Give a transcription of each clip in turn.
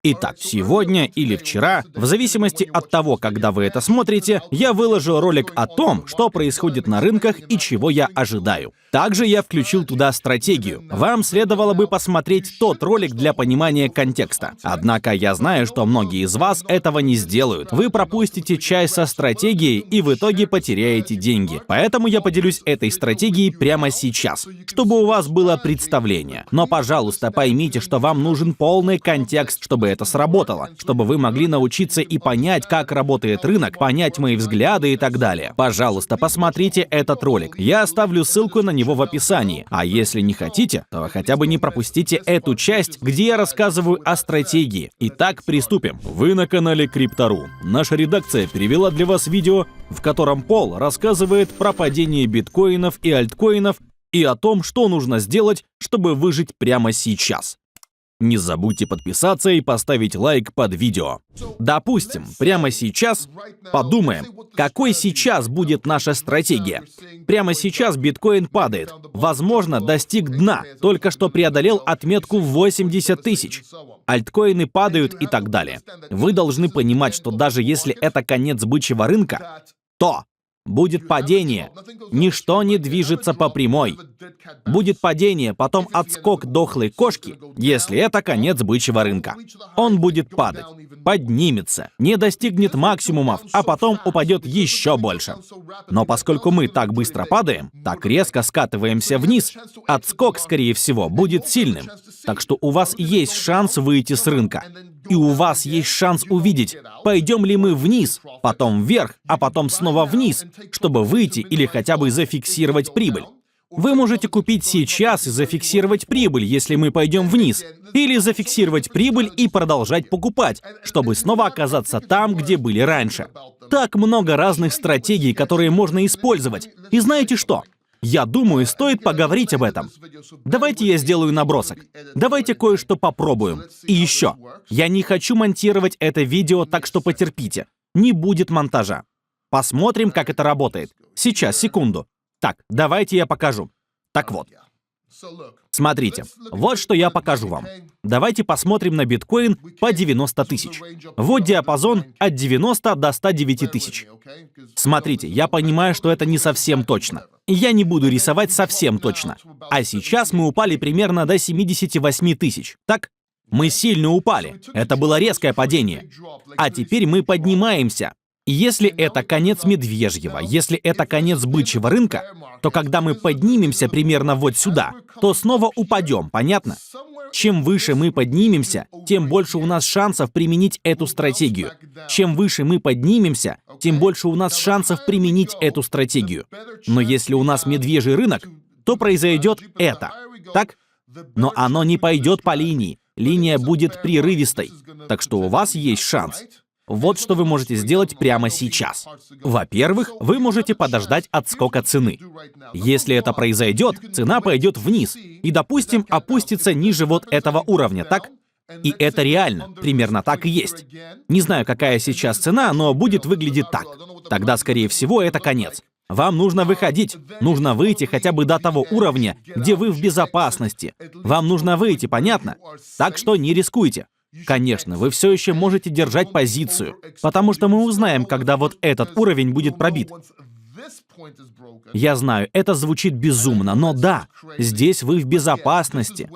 Итак, сегодня или вчера, в зависимости от того, когда вы это смотрите, я выложил ролик о том, что происходит на рынках и чего я ожидаю. Также я включил туда стратегию. Вам следовало бы посмотреть тот ролик для понимания контекста. Однако я знаю, что многие из вас этого не сделают. Вы пропустите часть со стратегией и в итоге потеряете деньги. Поэтому я поделюсь этой стратегией прямо сейчас, чтобы у вас было представление. Но, пожалуйста, поймите, что вам нужен полный контекст, чтобы это сработало, чтобы вы могли научиться и понять, как работает рынок, понять мои взгляды и так далее. Пожалуйста, посмотрите этот ролик. Я оставлю ссылку на него в описании. А если не хотите, то хотя бы не пропустите эту часть, где я рассказываю о стратегии. Итак, приступим. Вы на канале Крипто.ру. Наша редакция перевела для вас видео, в котором Пол рассказывает про падение биткоинов и альткоинов и о том, что нужно сделать, чтобы выжить прямо сейчас. Не забудьте подписаться и поставить лайк под видео. Допустим, прямо сейчас подумаем, какой сейчас будет наша стратегия. Прямо сейчас биткоин падает. Возможно, достиг дна, только что преодолел отметку в 80 тысяч. Альткоины падают и так далее. Вы должны понимать, что даже если это конец бычьего рынка, то будет падение. Ничто не движется по прямой. Будет падение, потом отскок дохлой кошки, если это конец бычьего рынка. Он будет падать, поднимется, не достигнет максимумов, а потом упадет еще больше. Но поскольку мы так быстро падаем, так резко скатываемся вниз, отскок, скорее всего, будет сильным. Так что у вас есть шанс выйти с рынка. И у вас есть шанс увидеть, пойдем ли мы вниз, потом вверх, а потом снова вниз, чтобы выйти или хотя бы зафиксировать прибыль. Вы можете купить сейчас и зафиксировать прибыль, если мы пойдем вниз, или зафиксировать прибыль и продолжать покупать, чтобы снова оказаться там, где были раньше. Так много разных стратегий, которые можно использовать. И знаете что? Я думаю, стоит поговорить об этом. Давайте я сделаю набросок. Давайте кое-что попробуем. И еще. Я не хочу монтировать это видео, так что потерпите. Не будет монтажа. Посмотрим, как это работает. Сейчас, секунду. Так, давайте я покажу. Так вот. Смотрите, вот что я покажу вам. Давайте посмотрим на биткоин по 90 тысяч. Вот диапазон от 90 до 109 тысяч. Смотрите, я понимаю, что это не совсем точно. Я не буду рисовать совсем точно. А сейчас мы упали примерно до 78 тысяч. Так? Мы сильно упали. Это было резкое падение. А теперь мы поднимаемся. И если это конец медвежьего, если это конец бычьего рынка, то когда мы поднимемся примерно вот сюда, то снова упадем, понятно? Чем выше мы поднимемся, тем больше у нас шансов применить эту стратегию. Чем выше мы поднимемся, тем больше у нас шансов применить эту стратегию. Но если у нас медвежий рынок, то произойдет это. Так? Но оно не пойдет по линии. Линия будет прерывистой. Так что у вас есть шанс. Вот что вы можете сделать прямо сейчас. Во-первых, вы можете подождать отскока цены. Если это произойдет, цена пойдет вниз и, допустим, опустится ниже вот этого уровня, так? И это реально, примерно так и есть. Не знаю, какая сейчас цена, но будет выглядеть так. Тогда, скорее всего, это конец. Вам нужно выходить, нужно выйти хотя бы до того уровня, где вы в безопасности. Вам нужно выйти, понятно? Так что не рискуйте. Конечно, вы все еще можете держать позицию, потому что мы узнаем, когда вот этот уровень будет пробит. Я знаю, это звучит безумно, но да, здесь вы в безопасности.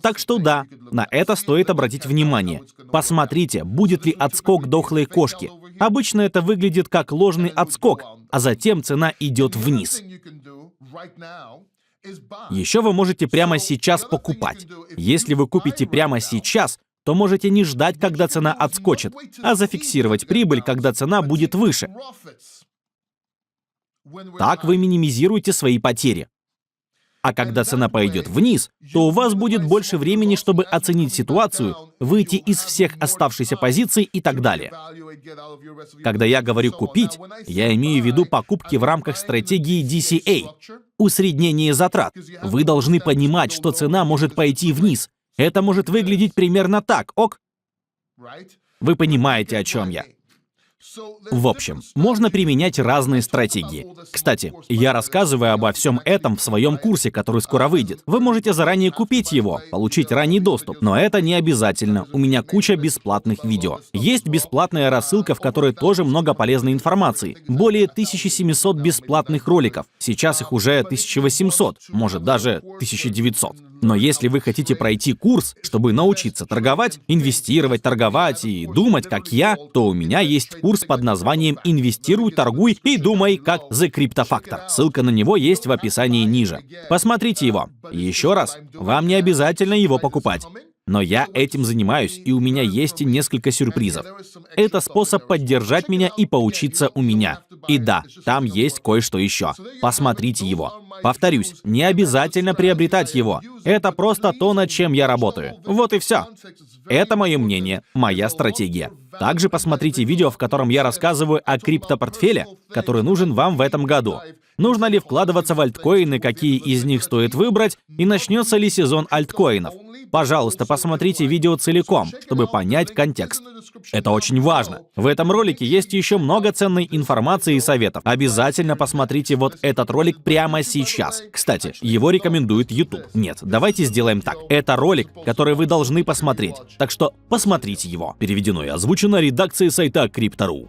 Так что да, на это стоит обратить внимание. Посмотрите, будет ли отскок дохлой кошки. Обычно это выглядит как ложный отскок, а затем цена идет вниз. Еще вы можете прямо сейчас покупать. Если вы купите прямо сейчас, то можете не ждать, когда цена отскочит, а зафиксировать прибыль, когда цена будет выше. Так вы минимизируете свои потери. А когда цена пойдет вниз, то у вас будет больше времени, чтобы оценить ситуацию, выйти из всех оставшихся позиций и так далее. Когда я говорю «купить», я имею в виду покупки в рамках стратегии DCA, усреднение затрат. Вы должны понимать, что цена может пойти вниз. Это может выглядеть примерно так, ок? Вы понимаете, о чем я. В общем, можно применять разные стратегии. Кстати, я рассказываю обо всем этом в своем курсе, который скоро выйдет. Вы можете заранее купить его, получить ранний доступ, но это не обязательно. У меня куча бесплатных видео. Есть бесплатная рассылка, в которой тоже много полезной информации. Более 1700 бесплатных роликов. Сейчас их уже 1800, может даже 1900. Но если вы хотите пройти курс, чтобы научиться торговать, инвестировать, торговать и думать, как я, то у меня есть курс под названием «Инвестируй, торгуй и думай, как The Crypto Factor». Ссылка на него есть в описании ниже. Посмотрите его. И еще раз, вам не обязательно его покупать. Но я этим занимаюсь, и у меня есть несколько сюрпризов. Это способ поддержать меня и поучиться у меня. И да, там есть кое-что еще. Посмотрите его. Повторюсь, не обязательно приобретать его. Это просто то, над чем я работаю. Вот и все. Это мое мнение, моя стратегия. Также посмотрите видео, в котором я рассказываю о криптопортфеле, который нужен вам в этом году. Нужно ли вкладываться в альткоины, какие из них стоит выбрать, и начнется ли сезон альткоинов. Пожалуйста, посмотрите видео целиком, чтобы понять контекст. Это очень важно. В этом ролике есть еще много ценной информации и советов. Обязательно посмотрите вот этот ролик прямо сейчас. Кстати, его рекомендует YouTube. Нет, давайте сделаем так. Это ролик, который вы должны посмотреть. Так что посмотрите его. Переведено и озвучено редакцией сайта Crypto.ru.